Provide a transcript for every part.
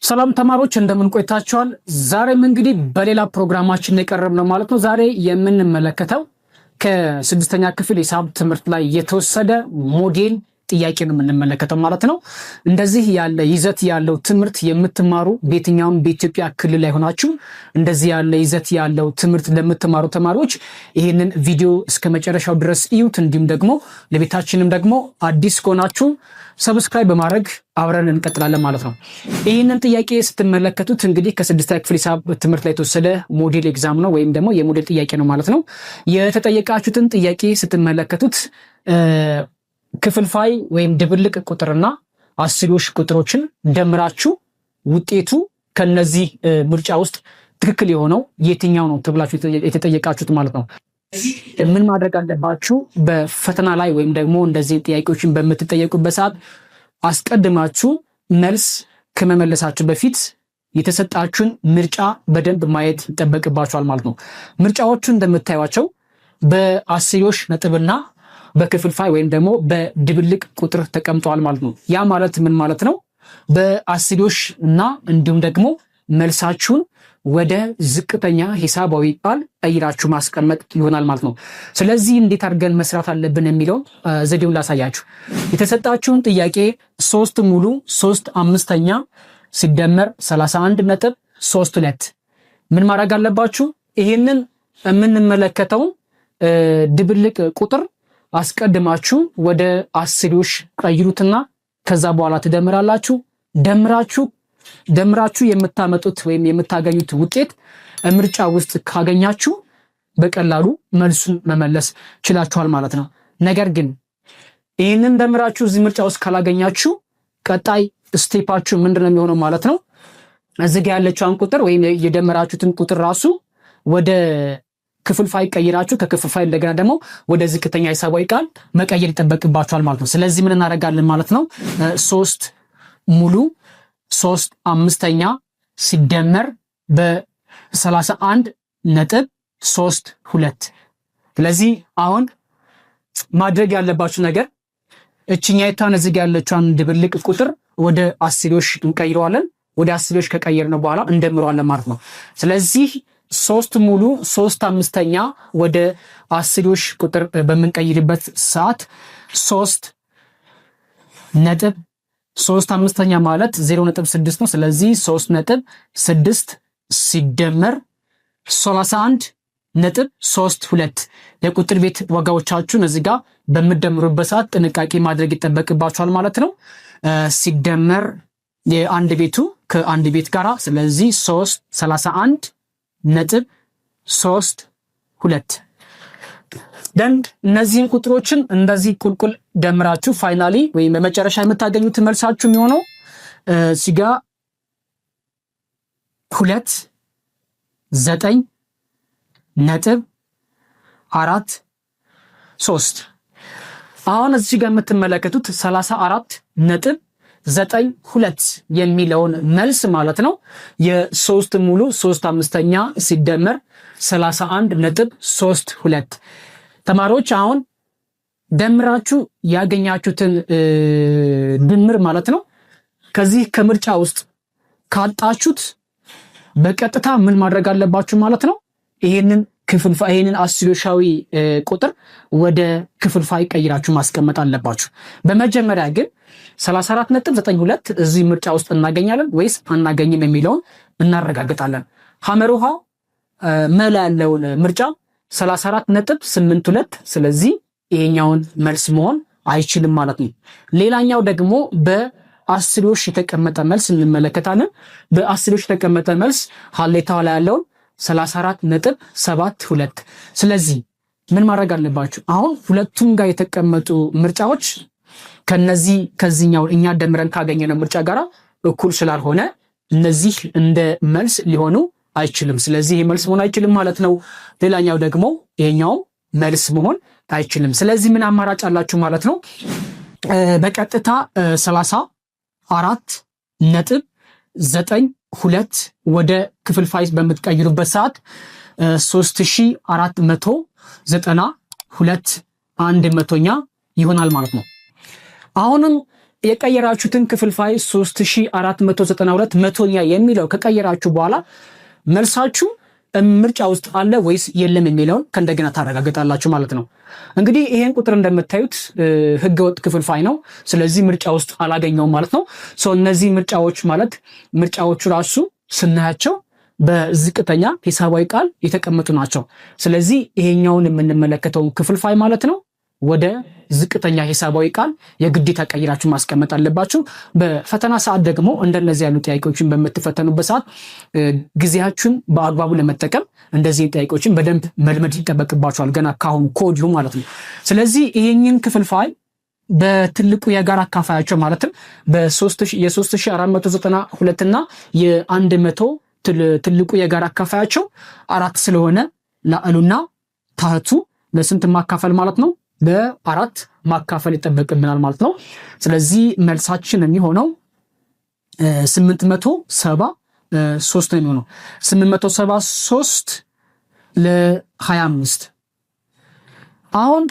ሰላም ተማሪዎች እንደምን ቆይታችኋል? ዛሬም እንግዲህ በሌላ ፕሮግራማችን የቀረብነው ማለት ነው። ዛሬ የምንመለከተው ከስድስተኛ ክፍል ሂሳብ ትምህርት ላይ የተወሰደ ሞዴል ጥያቄ ነው የምንመለከተው ማለት ነው። እንደዚህ ያለ ይዘት ያለው ትምህርት የምትማሩ በየትኛውም በኢትዮጵያ ክልል ላይ ሆናችሁ እንደዚህ ያለ ይዘት ያለው ትምህርት ለምትማሩ ተማሪዎች ይህንን ቪዲዮ እስከ መጨረሻው ድረስ እዩት። እንዲሁም ደግሞ ለቤታችንም ደግሞ አዲስ ከሆናችሁ ሰብስክራይብ በማድረግ አብረን እንቀጥላለን ማለት ነው። ይህንን ጥያቄ ስትመለከቱት እንግዲህ ከስድስተኛ ክፍል ሂሳብ ትምህርት ላይ የተወሰደ ሞዴል ኤግዛም ነው ወይም ደግሞ የሞዴል ጥያቄ ነው ማለት ነው። የተጠየቃችሁትን ጥያቄ ስትመለከቱት ክፍልፋይ ወይም ድብልቅ ቁጥርና አስርዮሽ ቁጥሮችን ደምራችሁ ውጤቱ ከነዚህ ምርጫ ውስጥ ትክክል የሆነው የትኛው ነው ተብላችሁ የተጠየቃችሁት ማለት ነው። ምን ማድረግ አለባችሁ? በፈተና ላይ ወይም ደግሞ እንደዚህ ጥያቄዎችን በምትጠየቁበት ሰዓት አስቀድማችሁ መልስ ከመመለሳችሁ በፊት የተሰጣችሁን ምርጫ በደንብ ማየት ይጠበቅባችኋል ማለት ነው። ምርጫዎቹ እንደምታዩቸው በአስርዮሽ ነጥብና በክፍልፋይ ወይም ደግሞ በድብልቅ ቁጥር ተቀምጠዋል ማለት ነው። ያ ማለት ምን ማለት ነው? በአስርዮሽ እና እንዲሁም ደግሞ መልሳችሁን ወደ ዝቅተኛ ሂሳባዊ ቃል ቀይራችሁ ማስቀመጥ ይሆናል ማለት ነው። ስለዚህ እንዴት አድርገን መስራት አለብን የሚለው ዘዴውን ላሳያችሁ። የተሰጣችሁን ጥያቄ 3 ሙሉ 3 አምስተኛ ሲደመር 31 ነጥብ 32 ምን ማድረግ አለባችሁ? ይህንን የምንመለከተውን ድብልቅ ቁጥር አስቀድማችሁ ወደ አስርዮሽ ቀይሩትና ከዛ በኋላ ትደምራላችሁ። ደምራችሁ የምታመጡት ወይም የምታገኙት ውጤት ምርጫ ውስጥ ካገኛችሁ በቀላሉ መልሱን መመለስ ችላችኋል ማለት ነው። ነገር ግን ይህንን ደምራችሁ እዚህ ምርጫ ውስጥ ካላገኛችሁ ቀጣይ ስቴፓችሁ ምንድነው የሚሆነው ማለት ነው? እዚህ ጋር ያለችውን ቁጥር ወይም የደመራችሁትን ቁጥር ራሱ ወደ ክፍልፋይ ቀይራችሁ ከክፍልፋይ እንደገና ደግሞ ወደ ዝቅተኛ ሂሳባዊ ቃል መቀየር ይጠበቅባችኋል ማለት ነው። ስለዚህ ምን እናደርጋለን ማለት ነው? 3 ሙሉ 3 አምስተኛ ሲደመር በ31 ነጥብ 32። ስለዚህ አሁን ማድረግ ያለባችሁ ነገር እችኛይቷን እዚህ ጋር ያለችውን ድብልቅ ቁጥር ወደ አስርዮሽ እንቀይረዋለን። ወደ አስርዮሽ ከቀየርነው በኋላ እንደምረዋለን ማለት ነው። ስለዚህ 3 ሙሉ 3 አምስተኛ ወደ አስርዮሽ ቁጥር በምንቀይርበት ሰዓት 3 ነጥብ 3 አምስተኛ ማለት 0.6 ነው። ስለዚህ 3.6 ሲደመር 31.32 የቁጥር ቤት ዋጋዎቻችሁን እዚህ ጋር በምደምሩበት ሰዓት ጥንቃቄ ማድረግ ይጠበቅባችኋል ማለት ነው። ሲደመር የአንድ ቤቱ ከአንድ ቤት ጋራ ስለዚህ 31.32 ደንድ እነዚህን ቁጥሮችን እንደዚህ ቁልቁል ደምራችሁ ፋይናሊ ወይም በመጨረሻ የምታገኙት መልሳችሁ የሚሆነው ሲጋ 29.43 አሁን እዚህ ጋር የምትመለከቱት 34.92 የሚለውን መልስ ማለት ነው። የ3 ሙሉ 3 አምስተኛ ሲደመር 31.32 ተማሪዎች አሁን ደምራችሁ ያገኛችሁትን ድምር ማለት ነው። ከዚህ ከምርጫ ውስጥ ካጣችሁት በቀጥታ ምን ማድረግ አለባችሁ ማለት ነው? ይሄንን አስርዮሻዊ ቁጥር ወደ ክፍልፋይ ቀይራችሁ ማስቀመጥ አለባችሁ። በመጀመሪያ ግን 34.92 እዚህ ምርጫ ውስጥ እናገኛለን ወይስ አናገኝም የሚለውን እናረጋግጣለን። ሐመር ውሃ መላ ያለውን ምርጫ 34.82 ስለዚህ ይሄኛውን መልስ መሆን አይችልም ማለት ነው። ሌላኛው ደግሞ በአስርዮሽ የተቀመጠ መልስ እንመለከታለን። በአስርዮሽ የተቀመጠ መልስ ሀሌታው ላይ ያለውን 34.72 ስለዚህ ምን ማድረግ አለባችሁ? አሁን ሁለቱም ጋር የተቀመጡ ምርጫዎች ከዚህኛው እኛ ደምረን ካገኘነው ምርጫ ጋራ እኩል ስላልሆነ እነዚህ እንደ መልስ ሊሆኑ አይችልም። ስለዚህ ይሄ መልስ መሆን አይችልም ማለት ነው። ሌላኛው ደግሞ ይሄኛው መልስ መሆን አይችልም። ስለዚህ ምን አማራጭ አላችሁ ማለት ነው? በቀጥታ 34.92 ወደ ክፍልፋይ በምትቀይሩበት ሰዓት 3492 100ኛ ይሆናል ማለት ነው። አሁንም የቀየራችሁትን ክፍልፋይ 3492 መቶኛ የሚለው ከቀየራችሁ በኋላ መልሳችሁ ምርጫ ውስጥ አለ ወይስ የለም የሚለውን ከእንደገና ታረጋግጣላችሁ ማለት ነው። እንግዲህ ይሄን ቁጥር እንደምታዩት ህገወጥ ክፍልፋይ ነው። ስለዚህ ምርጫ ውስጥ አላገኘውም ማለት ነው። እነዚህ ምርጫዎች ማለት ምርጫዎቹ ራሱ ስናያቸው በዝቅተኛ ሂሳባዊ ቃል የተቀመጡ ናቸው። ስለዚህ ይሄኛውን የምንመለከተው ክፍልፋይ ማለት ነው ወደ ዝቅተኛ ሂሳባዊ ቃል የግዴታ ቀይራችሁ ማስቀመጥ አለባችሁ። በፈተና ሰዓት ደግሞ እንደነዚህ ያሉ ጥያቄዎችን በምትፈተኑበት ሰዓት ጊዜያችሁን በአግባቡ ለመጠቀም እንደዚህ ጥያቄዎችን በደንብ መልመድ ይጠበቅባችኋል፣ ገና ካሁን ኮዲው ማለት ነው። ስለዚህ ይሄንን ክፍልፋይ በትልቁ የጋራ አካፋያቸው ማለትም የ3492 እና የ100 ትልቁ የጋራ አካፋያቸው 4 ስለሆነ ላዕሉና ታህቱ ለስንት ማካፈል ማለት ነው? ለ4 ማካፈል ይጠበቅብናል ማለት ነው። ስለዚህ መልሳችን የሚሆነው 873 ነው የሚሆነው። 873 ለ25 አሁን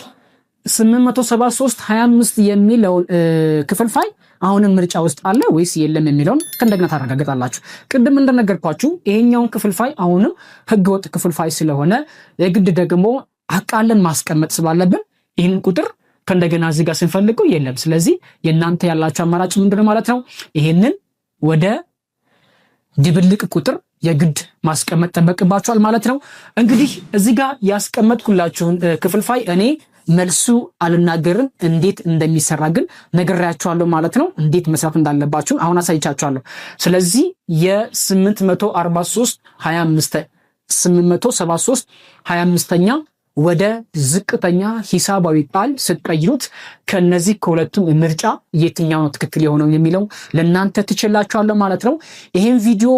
873/25 የሚለውን ክፍልፋይ አሁንም ምርጫ ውስጥ አለ ወይስ የለም የሚለውን ከእንደገና ታረጋግጣላችሁ። ቅድም እንደነገርኳችሁ ይሄኛውን ክፍልፋይ አሁንም ህገወጥ ክፍልፋይ ስለሆነ የግድ ደግሞ አቃለን ማስቀመጥ ስላለብን ይህን ቁጥር ከእንደገና እዚህ ጋር ስንፈልገው የለም። ስለዚህ የእናንተ ያላችሁ አማራጭ ምንድነው ማለት ነው? ይሄንን ወደ ድብልቅ ቁጥር የግድ ማስቀመጥ ተጠበቅባችኋል ማለት ነው። እንግዲህ እዚህ ጋር ያስቀመጥኩላችሁን ክፍልፋይ እኔ መልሱ አልናገርም፣ እንዴት እንደሚሰራ ግን ነግሬያችኋለሁ ማለት ነው። እንዴት መስራት እንዳለባችሁ አሁን አሳይቻችኋለሁ። ስለዚህ የ873/25ኛ ወደ ዝቅተኛ ሂሳባዊ ቃል ስትቀይሩት ከነዚህ ከሁለቱም ምርጫ የትኛው ነው ትክክል የሆነው የሚለው ለእናንተ ትችላችኋለሁ ማለት ነው። ይህን ቪዲዮ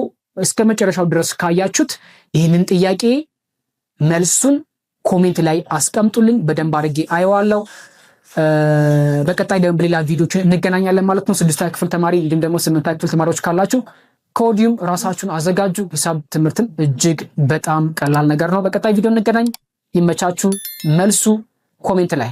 እስከ መጨረሻው ድረስ ካያችሁት ይህንን ጥያቄ መልሱን ኮሜንት ላይ አስቀምጡልኝ፣ በደንብ አድርጌ አየዋለሁ። በቀጣይ ደግሞ በሌላ ቪዲዮዎች እንገናኛለን ማለት ነው። 6ኛ ክፍል ተማሪ እንዲሁም ደግሞ 8ኛ ክፍል ተማሪዎች ካላችሁ ከወዲሁም ራሳችሁን አዘጋጁ። ሂሳብ ትምህርትም እጅግ በጣም ቀላል ነገር ነው። በቀጣይ ቪዲዮ እንገናኝ። ይመቻችሁ። መልሱ ኮሜንት ላይ